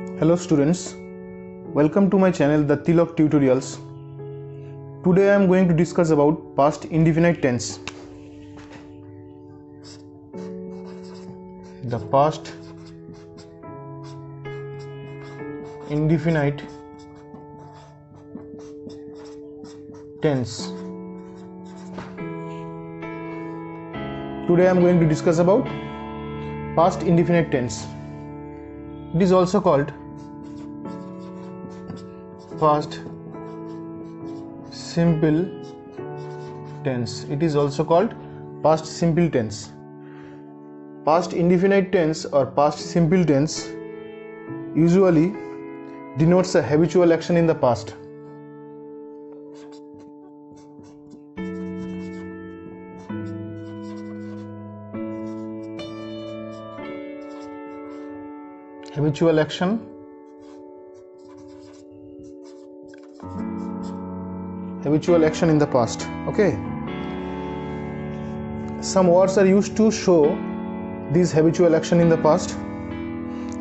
Hello students, welcome to my channel The Tilak Tutorials. Today I am going to discuss about past indefinite tense. The past indefinite tense. Today I am going to discuss about past indefinite tense. It is also called past simple tense. It is also called past simple tense. Past indefinite tense or past simple tense usually denotes a habitual action in the past. Habitual action in the past. Okay, some words are used to show this habitual action in the past,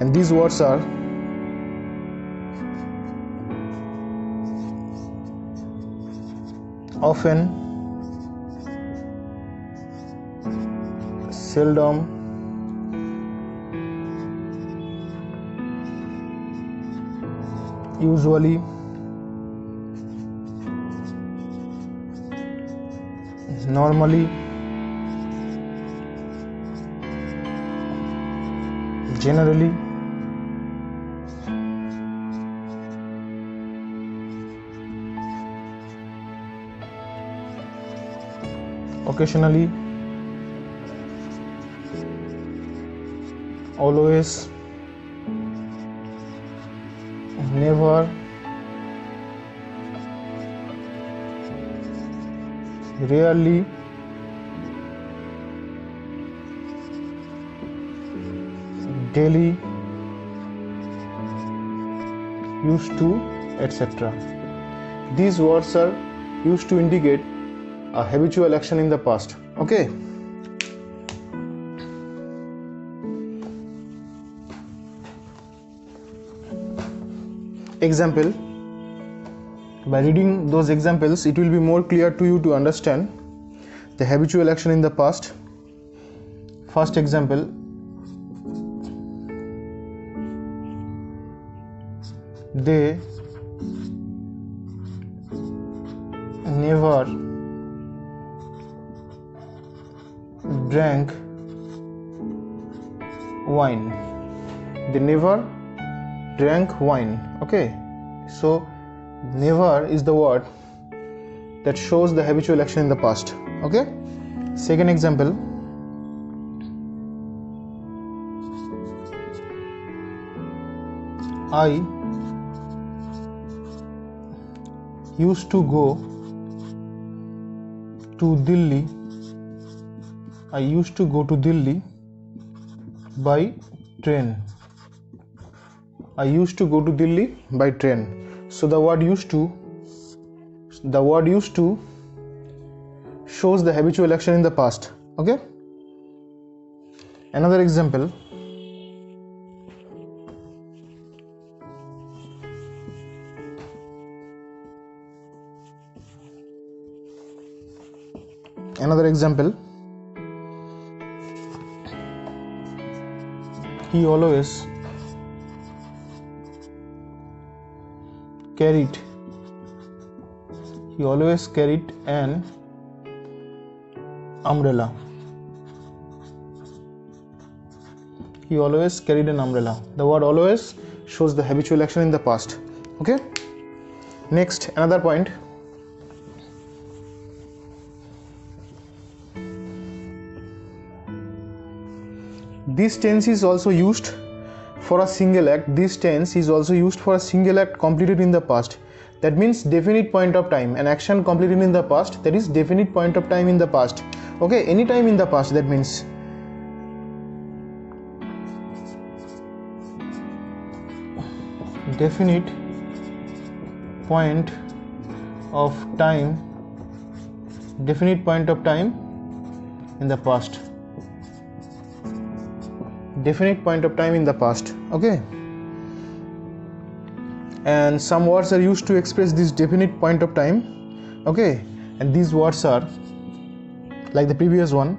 and these words are often, seldom, usually, normally, generally, occasionally, always, never, rarely, daily, used to, etc. These words are used to indicate a habitual action in the past. Okay. Example. By reading those examples, it will be more clear to you to understand the habitual action in the past. First example. They never drank wine. They never drank wine. Okay, so never is the word that shows the habitual action in the past. Okay. Second example. I used to go to Delhi. I used to go to Delhi by train. I used to go to Delhi by train. So the word used to shows the habitual action in the past. Okay. Another example. He always carried an umbrella. He always carried an umbrella. The word always shows the habitual action in the past. Okay. Next, another point. This tense is also used for a single act. This tense is also used for a single act completed in the past. That means definite point of time. An action completed in the past, that is definite point of time in the past. Okay, any time in the past, that means definite point of time in the past. Definite point of time in the past. Okay. and some words are used to express this definite point of time. Okay, and these words are like the previous one.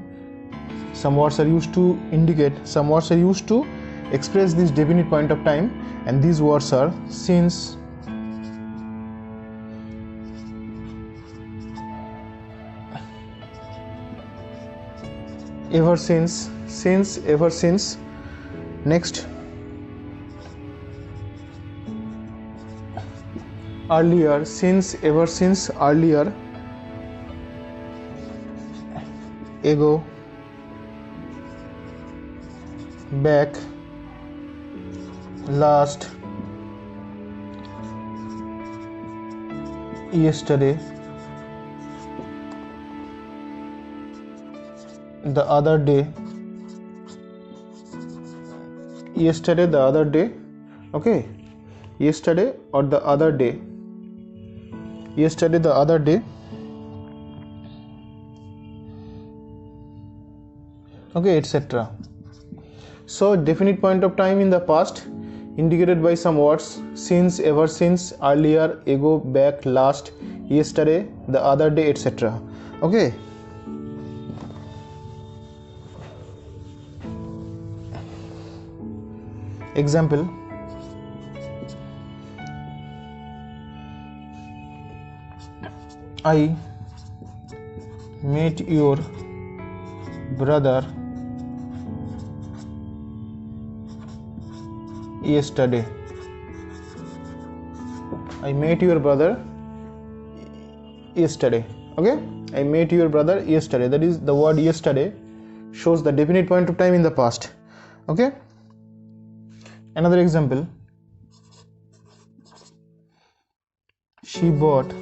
Some words are used to indicate, some words are used to express this definite point of time, and these words are since, ever since, ever since. Next, earlier, since, ever since, earlier, ago, back, last, yesterday, the other day, yesterday, the other day. Okay, yesterday or the other day, yesterday, the other day. Okay, etc. So definite point of time in the past indicated by some words since, ever since, earlier, ago, back, last, yesterday, the other day, etc. Okay, example, I met your brother yesterday. I met your brother yesterday. Okay, I met your brother yesterday. That is, the word yesterday shows the definite point of time in the past. Okay, another example, she bought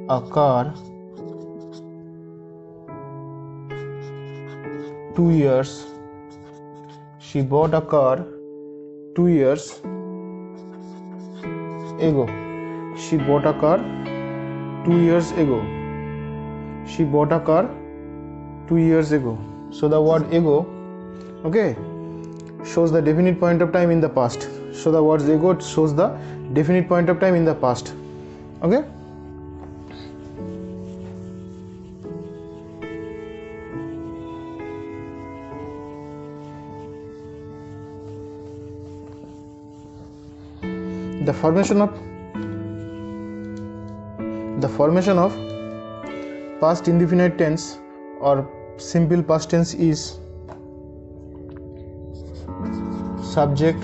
a car 2 years. She bought a car 2 years ago. She bought a car 2 years ago. She bought a car 2 years ago. So the word ago, okay, shows the definite point of time in the past. So the word ago shows the definite point of time in the past. Okay, the formation of past indefinite tense or simple past tense is subject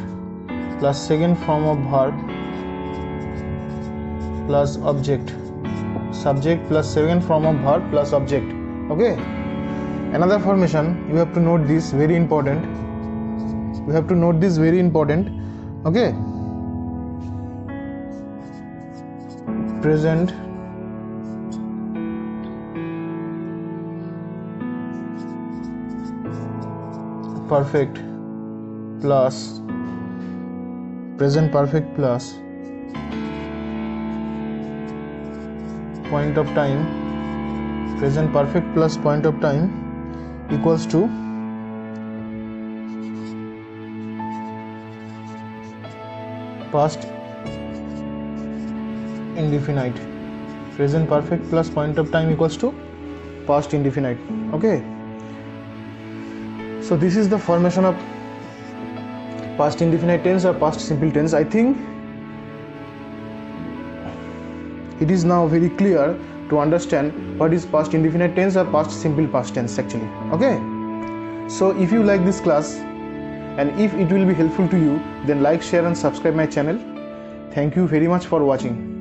plus second form of verb plus object. Subject plus second form of verb plus object. Okay, another formation, you have to note this, very important. You have to note this, very important. Okay, present perfect plus present perfect plus point of time, present perfect plus point of time equals to past indefinite. Present perfect plus point of time equals to past indefinite. Okay, so this is the formation of past indefinite tense or past simple tense. I think it is now very clear to understand what is past indefinite tense or past simple past tense actually. Okay, so if you like this class and if it will be helpful to you, then like, share and subscribe my channel. Thank you very much for watching.